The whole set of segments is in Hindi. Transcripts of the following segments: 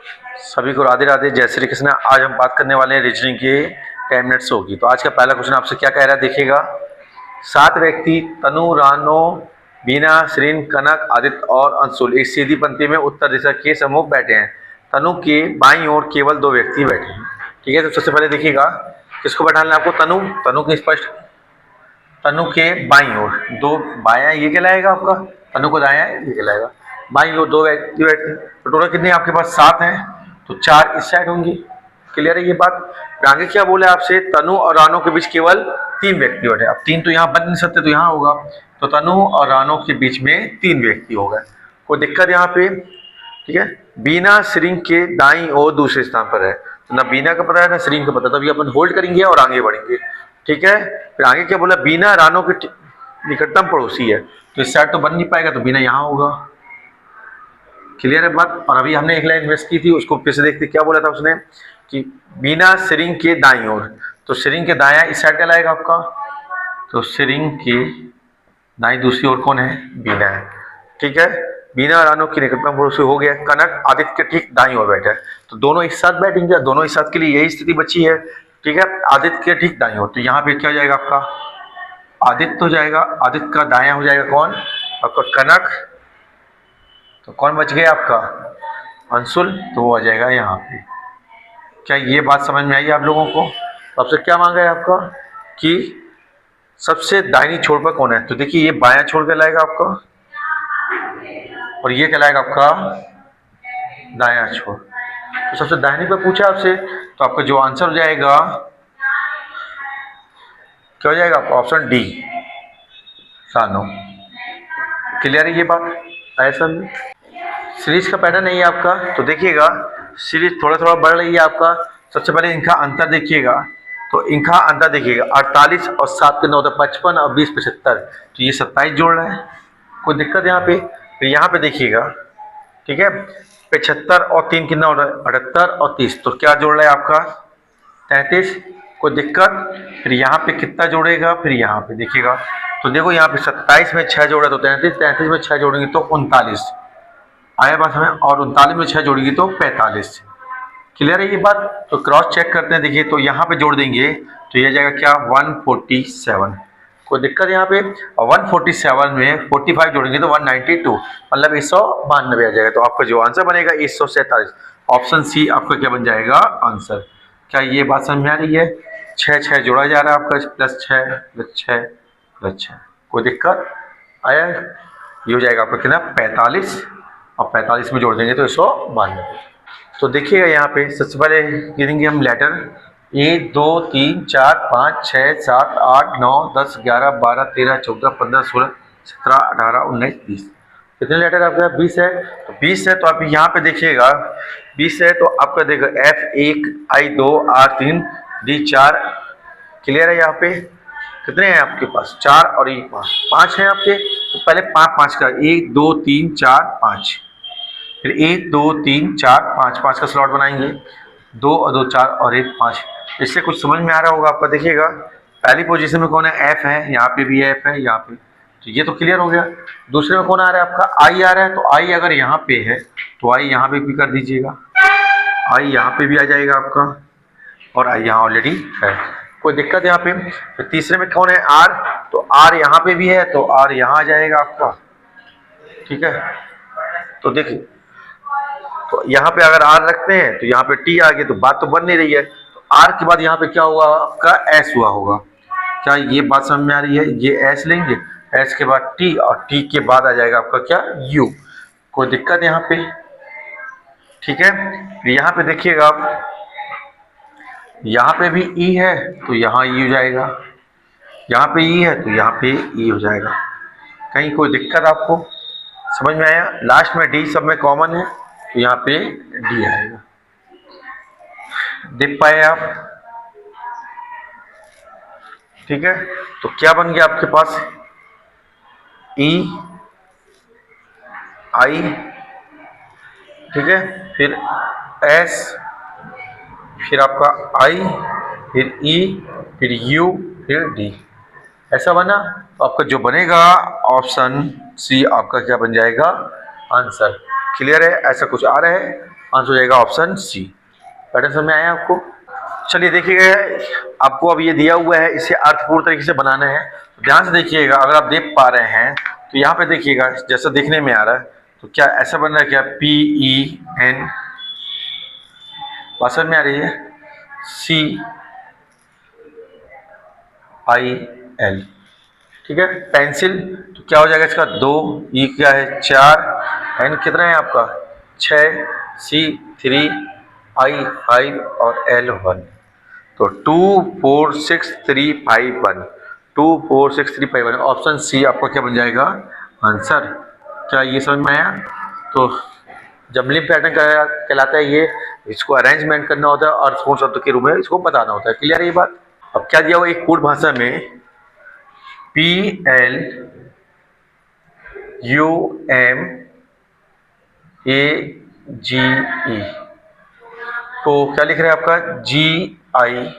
सभी को राधे राधे, जय श्री कृष्ण। आज हम बात करने वाले हैं रीजनिंग के 10 मिनट्स होगी। तो आज का पहला क्वेश्चन आपसे क्या कह रहा है, देखिएगा। 7 व्यक्ति तनु, रानो, बीना, श्रीन, कनक, आदित्य और अंशुल एक सीधी पंक्ति में उत्तर दिशा के सम्मुख बैठे हैं। तनु के बाईं ओर केवल 2 व्यक्ति बैठे हैं। ठीक है, तो सबसे पहले देखिएगा किसको बैठाना है आपको, तनु। तनु की स्पष्ट, तनु के बाईं ओर 2, बायां ये कहलाएगा आपका, तनु को दायां ये कहलाएगा। बाईं ओर 2 व्यक्ति बैठे हैं, तो टोटल कितने आपके पास 7 हैं, तो 4 इस साइड होंगे। क्लियर है ये बात। फिर आगे क्या बोले आपसे, तनु और रानो के बीच केवल 3 व्यक्ति बैठे। अब 3 तो यहाँ बन नहीं सकते, तो यहाँ होगा, तो तनु और रानो के बीच में 3 व्यक्ति हो गए। कोई दिक्कत यहाँ पे? ठीक है। बीना श्रींग के दाईं ओर दूसरे स्थान पर है, तो ना बीना का पता है ना श्रींग का पता, तभी अपन होल्ड करेंगे और आगे बढ़ेंगे। ठीक है। फिर आगे क्या बोला, बीना रानो के निकटतम पड़ोसी है, तो इस साइड तो बन नहीं पाएगा, तो बीना यहाँ होगा। क्लियर है बात। और अभी हमने एक लाइन इन्वेस्ट की थी, उसको फिर से देखते क्या बोला था उसने कि बीना श्रींग के दाईं ओर, तो श्रींग के दायां इस साइड का लाएगा आपका, तो श्रींग के दाईं दूसरी ओर कौन है, बीना है। ठीक है। बीना रानो की निकटतम पड़ोसी हो गया। कनक आदित्य के ठीक दाईं ओर बैठा है, तो दोनों एक साथ बैठेंगे, दोनों एक साथ के लिए यही स्थिति बची है। ठीक है। आदित्य के ठीक दाईं ओर, तो यहाँ पे क्या हो जाएगा आपका, आदित्य हो जाएगा। आदित्य का दायां हो जाएगा कौन, आपका कनक। तो कौन बच गया आपका, अंशुल, तो वो आ जाएगा यहाँ पे। क्या ये बात समझ में आई आप लोगों को? तो आपसे क्या मांगा है आपका कि सबसे दाहिनी छोर पर कौन है, तो देखिए ये बायां छोर कहलाएगा आपका, और ये कहलाएगा आपका दायां छोर। तो सबसे दाहिनी पर पूछा आपसे, तो आपका जो आंसर हो जाएगा क्या हो जाएगा आपका, ऑप्शन डी, सानो। क्लियर है ये बात? ऐसा में सीरीज का पैटर्न नहीं है आपका, तो देखिएगा सीरीज थोड़ा थोड़ा बढ़ रही है आपका। सबसे पहले इनका अंतर देखिएगा, तो इनका अंतर देखिएगा 48 और 7 के 9 तो 55 और 20 75, तो ये 27 जोड़ रहा है, कोई दिक्कत यहाँ पे? फिर यहाँ पे देखिएगा, ठीक है, 75 और 3 कितना हो रहा है, 78 और 30, तो क्या जोड़ रहा है आपका 33, कोई दिक्कत? फिर यहाँ पे कितना जोड़ेगा, फिर यहाँ पे देखिएगा, तो देखो यहाँ पे 27 में 6 जोड़ा तो 33, 33 में 6 जोड़ेंगे तो 39 आया बात हमें, और 39 में 6 जोड़ेंगे तो 45। क्लियर है ये बात? तो क्रॉस चेक करते हैं, देखिए तो यहाँ पे जोड़ देंगे तो ये जाएगा क्या 147, कोई दिक्कत यहाँ पे? और 147 में 45 जोड़ेंगे तो 192, मतलब 192 आ जाएगा। तो आपका जो आंसर बनेगा 147, ऑप्शन सी आपका क्या बन जाएगा आंसर। क्या ये बात समझ में आ रही है? 6 6 जोड़ा जा रहा है आपका, +6 +6 +6, कोई दिक्कत आया? ये हो जाएगा आपका कितना 45, और 45 में जोड़ देंगे तो 192। तो देखिएगा यहाँ पे सबसे पहले गिनेंगे हम लेटर, 1 2 3 4 5 6 7 8 9 10 11 12 13 14 15 16 17 18 19 20, कितने लेटर आपके 20 है, तो 20 है। तो आप यहाँ पे देखिएगा 20 है, तो आपका देखो F1 I2 R3 D4। Clear है? यहाँ पे कितने हैं आपके पास, 4 और 1 5 है आपके। तो पहले 5 5 का 1 2 3 4 5, फिर 1 2 3 4 5 5 का स्लॉट बनाएंगे, 2 और 2 4 और 1 5। इससे कुछ समझ में आ रहा होगा आपका। देखिएगा पहली पोजीशन में कौन है, F है, यहाँ पे भी F है, यहाँ पे, तो ये तो क्लियर हो गया। दूसरे में कौन आ रहा है आपका, I आ रहा है, तो I अगर यहाँ पे है तो I यहाँ पे भी कर दीजिएगा, I यहाँ पे भी आ जाएगा आपका, और I यहाँ ऑलरेडी है, कोई दिक्कत यहाँ पे? तो तीसरे में कौन है, R, तो R यहाँ पे भी है, तो R यहाँ आ जाएगा आपका। ठीक है। तो देखिए, तो यहाँ पे अगर R रखते हैं तो यहाँ पे T आ गया, तो बात तो बन नहीं रही है। तो R के बाद यहाँ पे क्या हुआ आपका, S हुआ होगा। क्या ये बात समझ में आ रही है? ये S लेंगे, S के बाद T, और T के बाद आ जाएगा आपका क्या, U, कोई दिक्कत यहाँ पे? ठीक है। फिर यहाँ पे देखिएगा आप, यहाँ पे भी E है तो यहाँ E हो जाएगा, यहाँ पे E है तो यहाँ पे E हो जाएगा। कहीं कोई दिक्कत आपको समझ में आया? लास्ट में D सब में कॉमन है, तो यहाँ पे D आएगा। देख पाए आप? ठीक है। तो क्या बन गया आपके पास, E I, ठीक है, फिर S, फिर आपका I, फिर E, फिर U, फिर D, ऐसा बना। तो आपका जो बनेगा ऑप्शन सी आपका क्या बन जाएगा आंसर। क्लियर है? ऐसा कुछ आ रहा है आंसर हो जाएगा ऑप्शन सी। पैटर्न समझ में आया आपको? चलिए देखिएगा, आपको अब ये दिया हुआ है, इसे अर्थपूर्ण तरीके से बनाना है। तो ध्यान से देखिएगा, अगर आप देख पा रहे हैं तो यहाँ पे देखिएगा जैसा दिखने में आ रहा है, तो क्या ऐसा बन रहा है क्या? PEN, बात समझ में आ रही है? CIL, ठीक है। पेंसिल, तो क्या हो जाएगा इसका? 2, E क्या है? 4, N कितना है आपका? 6, C 3, I 5 और L 1। तो 2 4 6 3 5 1, 2 4 6 3 5 1, ऑप्शन सी आपका क्या बन जाएगा आंसर। क्या ये समझ में आया? तो जबलिन पैटर्न कहलाता है ये, इसको अरेंजमेंट करना होता है और अर्थपूर्ण शब्द के रूप में इसको बताना होता है। क्लियर है ये बात? अब क्या दिया हुआ एक कोड भाषा में, PLUMAGE, तो क्या लिख रहे हैं आपका? GICOWNR।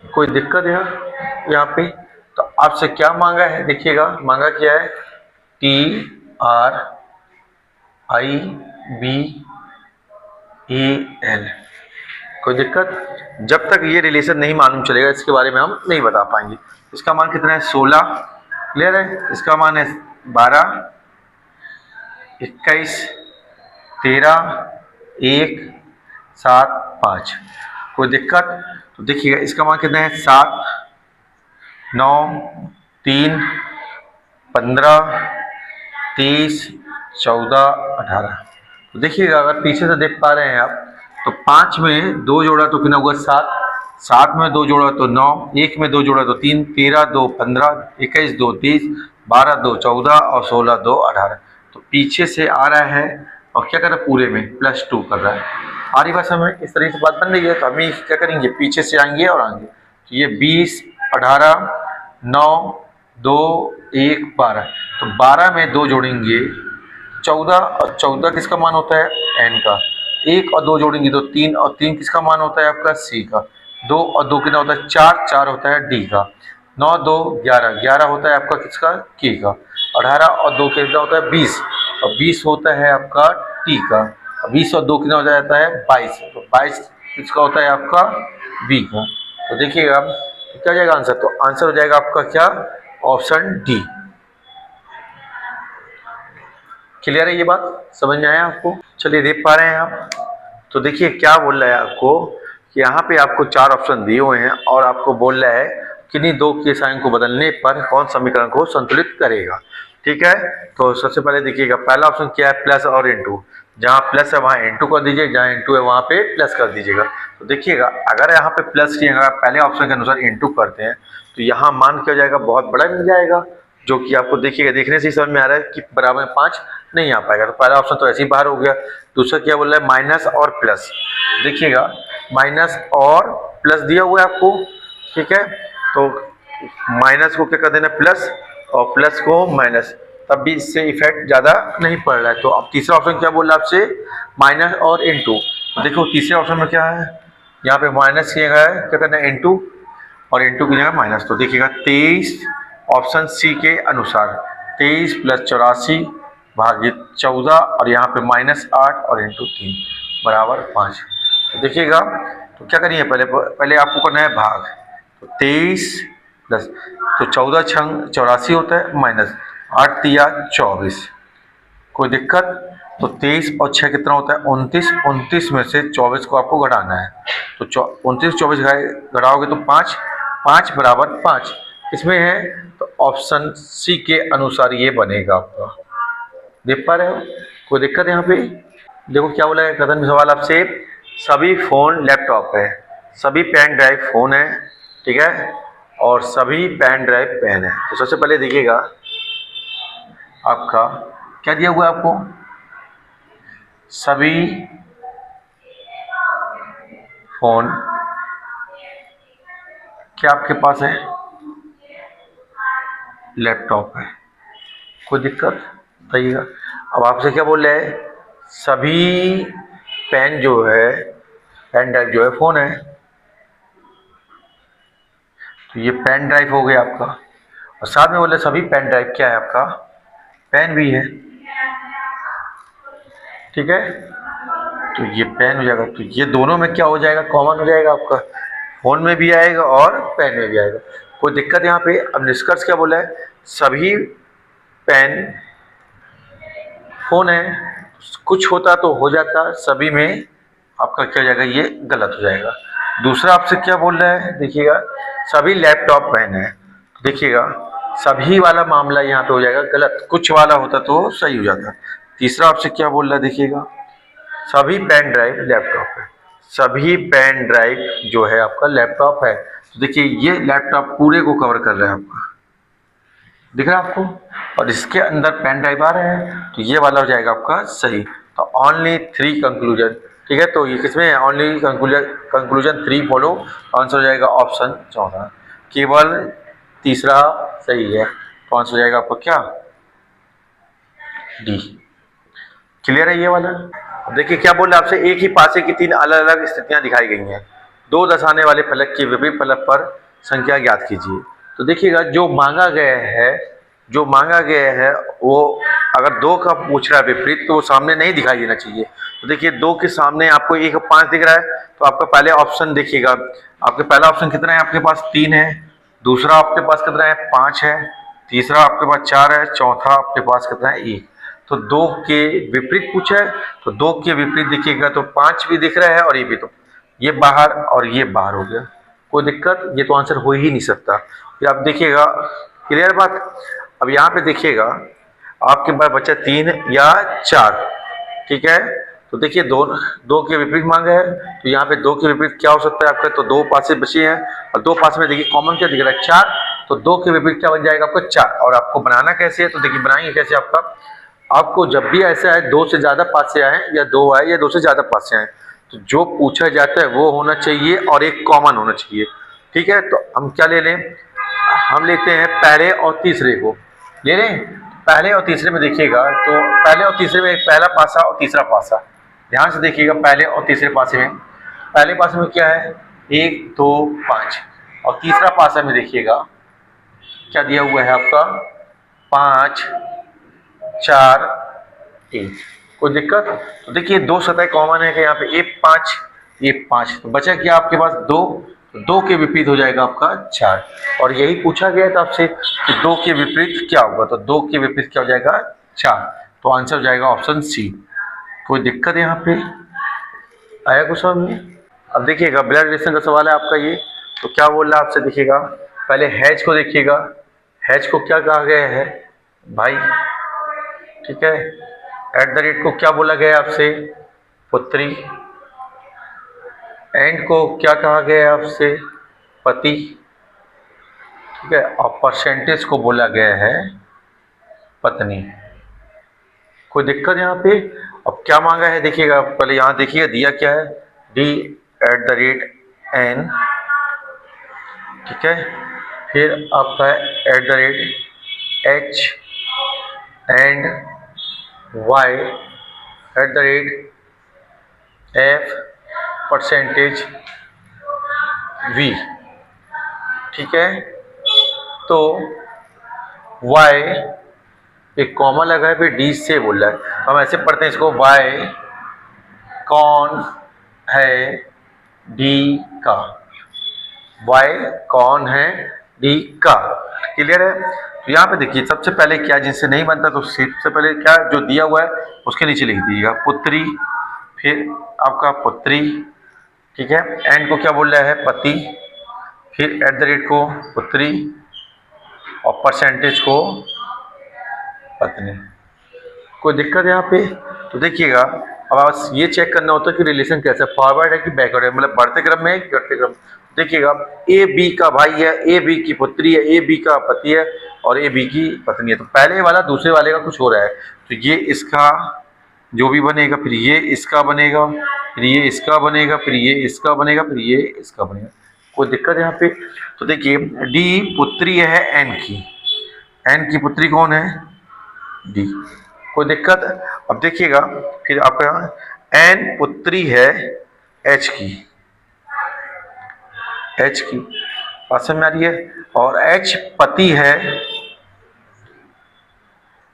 कोई दिक्कत है यहाँ पे? तो आपसे क्या मांगा है? देखिएगा मांगा क्या है? TRIBEL। कोई दिक्कत? जब तक ये रिलेशन नहीं मालूम चलेगा इसके बारे में हम नहीं बता पाएंगे। इसका मान कितना है? 16। क्लियर है? इसका मान है 12, 21, 13, 1, 7, 5। कोई दिक्कत? तो देखिएगा इसका मान कितना है? 7, 9, 3, 15, 23, 14, 18। तो देखिएगा अगर पीछे से देख पा रहे हैं आप, तो 5 में 2 जोड़ा तो कितना हुआ? 7, 7 में 2 जोड़ा तो 9, 1 में 2 जोड़ा तो 3, 13 2 15, 21 2 30, 12 2 14 और 16 2 18। तो पीछे से आ रहा है और क्या कर रहा है? पूरे में +2 कर रहा है। आ रही बात समझ? इस तरीके से बात बन रही है। तो हम क्या करेंगे? पीछे से आएंगे और आएंगे। तो ये 20, 18, 9, 2, 1, 12। तो 12 में 2 जोड़ेंगे 14, और 14 किसका मान होता है? N का। 1 और 2 जोड़ेंगे तो 3, और 3 किसका मान होता है आपका? C का। 2 और 2 कितना होता है? 4, 4 होता है D का। 9 2 11, 11 होता है आपका किसका? K का। 18 और 2 कितना होता है? 20, और 20 होता है आपका T का। 20 और 2 कितना हो जाता है? 22, तो 22 किसका होता है आपका? B का। तो देखिएगा क्या हो जाएगा आंसर? तो आंसर हो जाएगा आपका क्या? Option D. क्लियर है ये बात? समझ में आया आपको? चलिए देख पा रहे हैं आप? तो देखिए क्या बोल रहा है आपको कि यहाँ पे आपको 4 ऑप्शन दिए हुए हैं और आपको बोल रहा है किन्हीं 2 के साइन को बदलने पर कौन समीकरण को संतुलित करेगा। ठीक है, तो सबसे पहले देखिएगा पहला ऑप्शन क्या है? प्लस और इनटू। जहाँ प्लस है वहाँ इनटू कर दीजिए, जहाँ इनटू है वहाँ पे प्लस कर दीजिएगा। तो देखिएगा अगर यहाँ पे प्लस की अगर आप पहले ऑप्शन के अनुसार इनटू करते हैं तो यहाँ मान क्या हो जाएगा? बहुत बड़ा मिल जाएगा, जो कि आपको देखिएगा देखने से ही समझ में आ रहा है कि बराबर में 5 नहीं आ पाएगा। तो पहला ऑप्शन तो ऐसे ही बाहर हो गया। दूसरा क्या बोल रहा है? माइनस और प्लस। देखिएगा माइनस और प्लस दिया हुआ है आपको, ठीक है, तो माइनस को क्या कर देना? प्लस, और प्लस को माइनस, तब भी इससे इफेक्ट ज़्यादा नहीं पड़ रहा है। तो अब तीसरा ऑप्शन क्या बोल रहा है आपसे? माइनस और इनटू। तो देखो तीसरे ऑप्शन में क्या है? यहाँ पे माइनस किया गया है, क्या करना है? इनटू, और इनटू की जगह माइनस। तो देखिएगा 23 ऑप्शन सी के अनुसार 23 + 84 भागित 14, और यहाँ पे -8 और इनटू 3 बराबर 5। तो देखिएगा तो क्या करिए? पहले आपको करना है भाग। तो 23 प्लस, तो 14 छंग 84 होता है, माइनस 8 तिया 24। कोई दिक्कत? तो 23 और 6 कितना होता है? 29। 29 में से 24 को आपको घटाना है। तो 29 24 घटाओगे तो 5, 5 बराबर 5 इसमें है। तो ऑप्शन सी के अनुसार ये बनेगा आपका। देख पा रहे हो? कोई दिक्कत है यहाँ पे? देखो क्या बोला है कथन में सवाल आपसे? सभी फ़ोन लैपटॉप है, सभी पेन ड्राइव फ़ोन है, ठीक है, और सभी पेन ड्राइव पेन है। तो सबसे पहले देखिएगा आपका क्या दिया हुआ है आपको? सभी फ़ोन क्या आपके पास है? लैपटॉप है। कोई दिक्कत? बताइएगा। अब आपसे क्या बोल रहे हैं? सभी पेन जो है, पेन ड्राइव जो है फ़ोन है। तो तो ये पेन ड्राइव हो गया आपका, और साथ में बोले सभी पेन ड्राइव क्या है आपका, पेन भी है, ठीक है। तो ये पेन हो जाएगा, तो ये दोनों में क्या हो जाएगा, कॉमन हो जाएगा आपका, फोन में भी आएगा और पेन में भी आएगा, कोई दिक्कत यहाँ पे। अब निष्कर्ष क्या बोला है, सभी पेन फोन है, कुछ होता तो हो जाता, सभी में आपका क्या हो जाएगा, ये गलत हो जाएगा। दूसरा आपसे क्या बोल रहा है, देखिएगा सभी लैपटॉप पेन है, देखिएगा सभी वाला मामला यहाँ पे हो जाएगा गलत, कुछ वाला होता तो सही हो जाता। तीसरा आपसे क्या बोल रहा है, देखिएगा सभी पेन ड्राइव लैपटॉप है, सभी पेन ड्राइव जो है आपका लैपटॉप है। तो देखिए ये लैपटॉप पूरे को कवर कर रहा है आपका, दिख रहा है आपको, और इसके अंदर पेन ड्राइव आ रहा है, तो ये वाला हो जाएगा आपका सही। तो ओनली 3 कंक्लूजन, ठीक है। तो ये किसमें है, ओनली कंक्लूजन 3 फॉलो, आंसर हो जाएगा ऑप्शन चौथा, केवल तीसरा सही है। तो आंसर हो जाएगा आपको क्या, डी। क्लियर है ये वाला। अब देखिए क्या बोल रहा है आपसे, एक ही पासे की 3 अलग अलग स्थितियां दिखाई गई हैं, 2 दर्शाने वाले फलक के विपरीत फलक पर संख्या ज्ञात कीजिए। तो देखिएगा जो मांगा गया है, जो मांगा गया है वो अगर 2 का पूछ रहा है विपरीत, तो वो सामने नहीं दिखाई देना चाहिए। तो देखिए 2 के सामने आपको 1 और 5 दिख रहा है, तो आपका पहले ऑप्शन देखिएगा, आपके पहला ऑप्शन कितना है, आपके पास 3 है, दूसरा आपके पास कितना है, 5 है, तीसरा आपके पास 4 है, चौथा आपके पास कितना है, 1। तो 2 के विपरीत पूछा है, तो 2 के विपरीत देखिएगा तो 5 भी दिख रहा है, और ये भी, तो ये बाहर और ये बाहर हो गया, कोई दिक्कत, ये तो आंसर हो ही नहीं सकता। ये आप देखिएगा, क्लियर बात। अब यहाँ पे देखिएगा आपके पास बचा 3 या 4, ठीक है। तो देखिए 2 के विपरीत मांगा है, तो यहाँ पे 2 के विपरीत क्या हो सकता है आपका, तो 2 पासे बचे हैं, और 2 पासे में देखिए कॉमन क्या दिख रहा है, 4, तो 2 के विपरीत क्या बन जाएगा आपका 4। और आपको बनाना कैसे है, तो देखिए बनाएंगे कैसे, आपको जब भी ऐसा है 2 से ज़्यादा पासे आए या 2 आए या 2 से ज़्यादा पासे आए, तो जो पूछा जाता है वो होना चाहिए और एक कॉमन होना चाहिए, ठीक है। तो हम क्या ले लें, हम लेते हैं पहले और तीसरे को, ले लें। पहले और तीसरे में देखिएगा, तो पहले और तीसरे में एक पहला पासा और तीसरा पासा, ध्यान से देखिएगा पहले और तीसरे पासे में, पहले पासे में क्या है, 1 2 5, और तीसरा पासा में देखिएगा क्या दिया हुआ है आपका, 5 4 1, कोई दिक्कत। तो देखिए 2 सतह कॉमन है कि यहाँ पे ये 5, तो बचा क्या आपके पास 2, तो 2 के विपरीत हो जाएगा आपका 4, और यही पूछा गया था आपसे कि 2 के विपरीत क्या होगा, तो 2 के विपरीत क्या हो जाएगा 4, तो आंसर हो जाएगा ऑप्शन सी। कोई दिक्कत यहाँ पे आया कुछ समझ में। अब देखिएगा ब्लड रिलेशन का सवाल है आपका ये, तो क्या बोल रहा है आपसे, देखिएगा पहले हैज को देखिएगा, हैज को क्या कहा गया है भाई, ठीक है। एट द रेट को क्या बोला गया है आपसे, पुत्री। एंड को क्या कहा गया है आपसे, पति, ठीक है। और परसेंटेज को बोला गया है पत्नी, कोई दिक्कत यहाँ पे। अब क्या मांगा है देखिएगा, पहले यहाँ देखिएगा दिया क्या है, D at the rate N, ठीक है। फिर आपका at the rate H and Y at the rate F percentage V, ठीक है। तो वाई एक कॉमा लगा है, फिर डी से बोल रहा है, हम ऐसे पढ़ते हैं इसको, वाई कौन है डी का, वाई कौन है डी का, क्लियर है। तो यहाँ पे देखिए सबसे पहले क्या, जिनसे नहीं बनता तो सबसे पहले क्या जो दिया हुआ है उसके नीचे लिख दीजिएगा पुत्री, फिर आपका पुत्री, ठीक है। एंड को क्या बोल रहा है पति, फिर एट द रेट को पुत्री, और परसेंटेज को पत्नी, कोई दिक्कत है यहाँ पे। तो देखिएगा अब आप ये चेक करना होता है कि रिलेशन कैसा है, फॉरवर्ड है कि बैकवर्ड है, मतलब बढ़ते क्रम में है कि घटते क्रम। देखिएगा ए बी का भाई है, ए बी की पुत्री है, ए बी का पति है, और ए बी की पत्नी है, तो पहले वाला दूसरे वाले का कुछ हो रहा है, तो ये इसका जो भी बनेगा, फिर ये इसका बनेगा, फिर ये इसका बनेगा, फिर ये इसका बनेगा, फिर ये इसका बनेगा, कोई दिक्कत है यहाँ पे। तो देखिए डी पुत्री है एन की, एन की पुत्री कौन है, डी, कोई दिक्कत। अब देखिएगा फिर आपका एन पुत्री है एच की, एच की, बात समझ में आ रही है। और एच पति है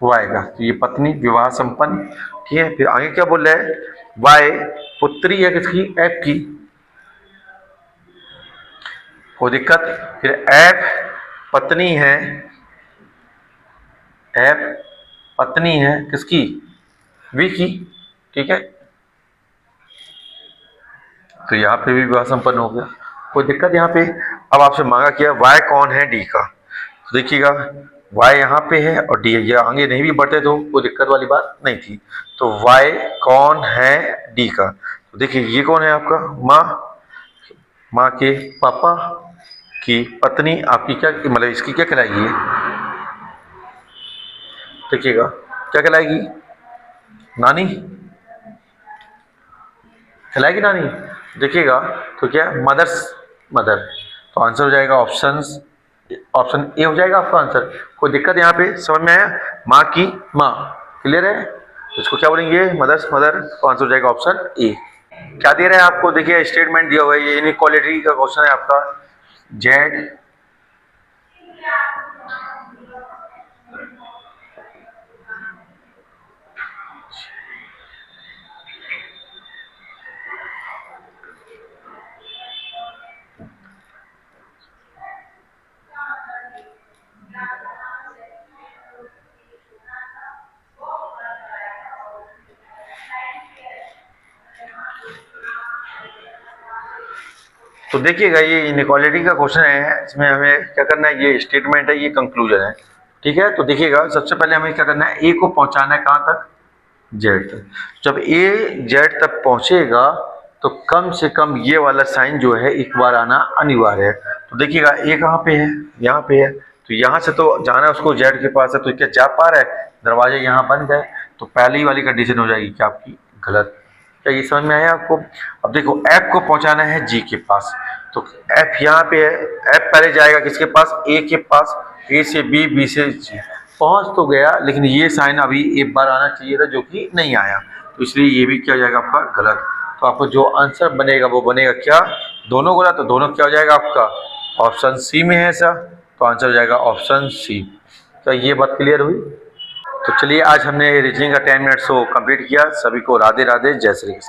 वाई का, तो ये पत्नी विवाह संपन्न। ठीक है, फिर आगे क्या बोल रहा है, वाई पुत्री है किसकी, एफ की, कोई दिक्कत। फिर एफ पत्नी है, एफ पत्नी है किसकी, वी की। ठीक है, तो यहाँ पे भी विवाह संपन्न हो गया, कोई दिक्कत यहाँ पे। अब आपसे मांगा क्या, वाई कौन है डी का, तो देखिएगा वाई यहाँ पे है और डी है, ये आगे नहीं भी बढ़ते तो कोई दिक्कत वाली बात नहीं थी। तो वाई कौन है डी का, तो देखिए ये कौन है आपका, माँ, माँ के पापा की पत्नी आपकी क्या, मतलब इसकी क्या कहलाएगी, देखिएगा क्या कहलाएगी, नानी कहलाएगी, नानी। देखिएगा तो क्या, मदर्स, मदर। तो आंसर हो जाएगा ऑप्शन ए हो जाएगा आपका आंसर। कोई दिक्कत यहाँ पे, समझ में आया, माँ की माँ, क्लियर है। इसको क्या बोलेंगे, मदर्स मदर, तो आंसर हो जाएगा ऑप्शन ए। क्या दे रहा है आपको, देखिए स्टेटमेंट दिया हुआ है, ये इनइक्वालिटी का क्वेश्चन है आपका। जेड तो देखिएगा ये इनइक्वालिटी का क्वेश्चन है, इसमें हमें क्या करना है, ये स्टेटमेंट है, ये कंक्लूजन है। ठीक है, तो देखिएगा सबसे पहले हमें क्या करना है, ए को पहुंचाना है कहाँ तक, जेड तक। जब ए जेड तक पहुंचेगा तो कम से कम ये वाला साइन जो है एक बार आना अनिवार्य है। तो देखिएगा ए कहाँ पे है, यहाँ पे है, तो यहाँ से तो जाना है उसको जेड के पास है, तो क्या जा पा रहा है, दरवाजे यहाँ बंद गए, तो पहली वाली कंडीशन हो जाएगी क्या आपकी गलत। क्या ये समझ में आया आपको। अब देखो एफ को पहुंचाना है जी के पास, तो एफ यहाँ पे है, एफ पहले जाएगा किसके पास, ए के पास, ए से बी, बी से जी, पहुंच तो गया लेकिन ये साइन अभी एक बार आना चाहिए था जो कि नहीं आया, तो इसलिए ये भी क्या हो जाएगा आपका गलत। तो आपको जो आंसर बनेगा वो बनेगा क्या, दोनों गलत, तो दोनों क्या हो जाएगा आपका, ऑप्शन सी में है ऐसा, तो आंसर हो जाएगा ऑप्शन सी। तो ये बात क्लियर हुई। तो चलिए आज हमने रीजनिंग का 10 मिनट्स को कंप्लीट किया। सभी को राधे राधे, जय श्री कृष्ण।